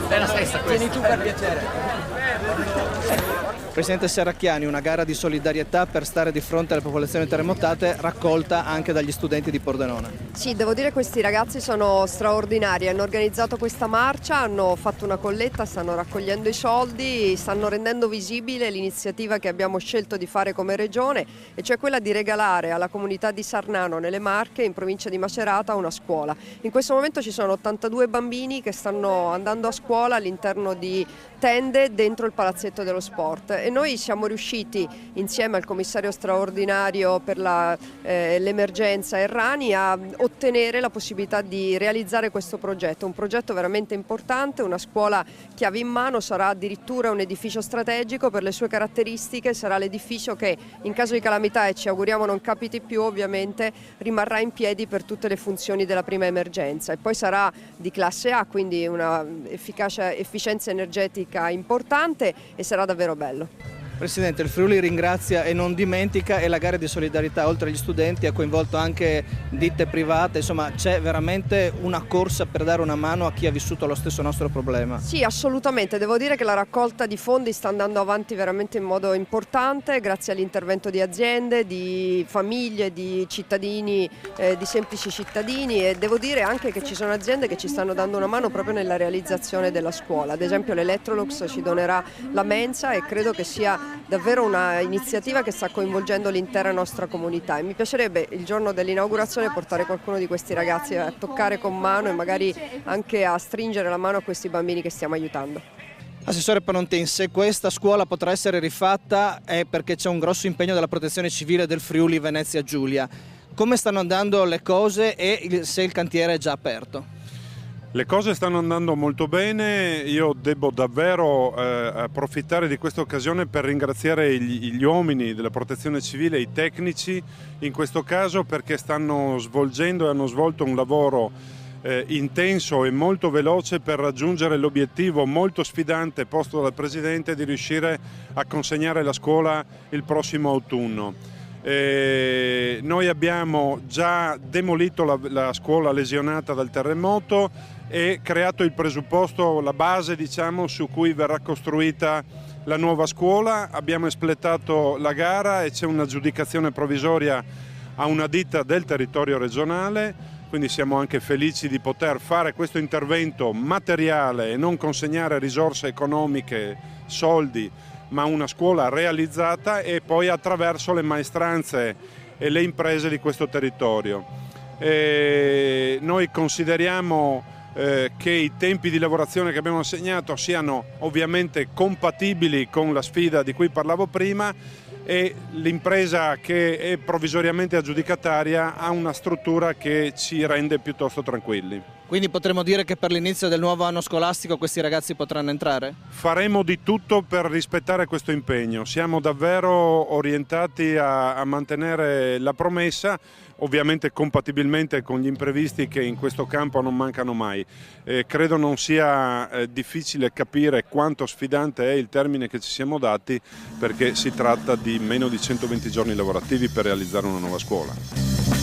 È la stessa questa. Tieni tu per piacere. Presidente Serracchiani, una gara di solidarietà per stare di fronte alle popolazioni terremotate raccolta anche dagli studenti di Pordenone. Sì, devo dire che questi ragazzi sono straordinari, hanno organizzato questa marcia, hanno fatto una colletta, stanno raccogliendo i soldi, stanno rendendo visibile l'iniziativa che abbiamo scelto di fare come regione, e cioè quella di regalare alla comunità di Sarnano nelle Marche, in provincia di Macerata, una scuola. In questo momento ci sono 82 bambini che stanno andando a scuola all'interno di tende dentro il palazzetto dello sport, e noi siamo riusciti insieme al commissario straordinario per l'emergenza Errani a ottenere la possibilità di realizzare questo progetto, un progetto veramente importante, una scuola chiave in mano, sarà addirittura un edificio strategico per le sue caratteristiche, sarà l'edificio che in caso di calamità, e ci auguriamo non capiti più ovviamente, rimarrà in piedi per tutte le funzioni della prima emergenza, e poi sarà di classe A, quindi una efficienza energetica importante, e sarà davvero bello. Presidente, il Friuli ringrazia e non dimentica, e la gara di solidarietà oltre agli studenti ha coinvolto anche ditte private, insomma c'è veramente una corsa per dare una mano a chi ha vissuto lo stesso nostro problema. Sì, assolutamente, devo dire che la raccolta di fondi sta andando avanti veramente in modo importante grazie all'intervento di aziende, di famiglie, di cittadini, di semplici cittadini, e devo dire anche che ci sono aziende che ci stanno dando una mano proprio nella realizzazione della scuola. Ad esempio l'Electrolux ci donerà la mensa, e credo che sia davvero una iniziativa che sta coinvolgendo l'intera nostra comunità, e mi piacerebbe il giorno dell'inaugurazione portare qualcuno di questi ragazzi a toccare con mano e magari anche a stringere la mano a questi bambini che stiamo aiutando. Assessore Panontin, se questa scuola potrà essere rifatta è perché c'è un grosso impegno della Protezione Civile del Friuli Venezia Giulia. Come stanno andando le cose e se il cantiere è già aperto? Le cose stanno andando molto bene, io devo davvero approfittare di questa occasione per ringraziare gli uomini della Protezione Civile, i tecnici in questo caso, perché stanno svolgendo e hanno svolto un lavoro intenso e molto veloce per raggiungere l'obiettivo molto sfidante posto dal Presidente di riuscire a consegnare la scuola il prossimo autunno. Noi abbiamo già demolito la scuola lesionata dal terremoto e creato il presupposto, la base diciamo, su cui verrà costruita la nuova scuola. Abbiamo espletato la gara e c'è un'aggiudicazione provvisoria a una ditta del territorio regionale, quindi siamo anche felici di poter fare questo intervento materiale e non consegnare risorse economiche, soldi, ma una scuola realizzata, e poi attraverso le maestranze e le imprese di questo territorio. Noi consideriamo che i tempi di lavorazione che abbiamo assegnato siano ovviamente compatibili con la sfida di cui parlavo prima, e l'impresa che è provvisoriamente aggiudicataria ha una struttura che ci rende piuttosto tranquilli. Quindi potremmo dire che per l'inizio del nuovo anno scolastico questi ragazzi potranno entrare? Faremo di tutto per rispettare questo impegno, siamo davvero orientati a mantenere la promessa, ovviamente compatibilmente con gli imprevisti che in questo campo non mancano mai. Credo non sia difficile capire quanto sfidante è il termine che ci siamo dati, perché si tratta di meno di 120 giorni lavorativi per realizzare una nuova scuola.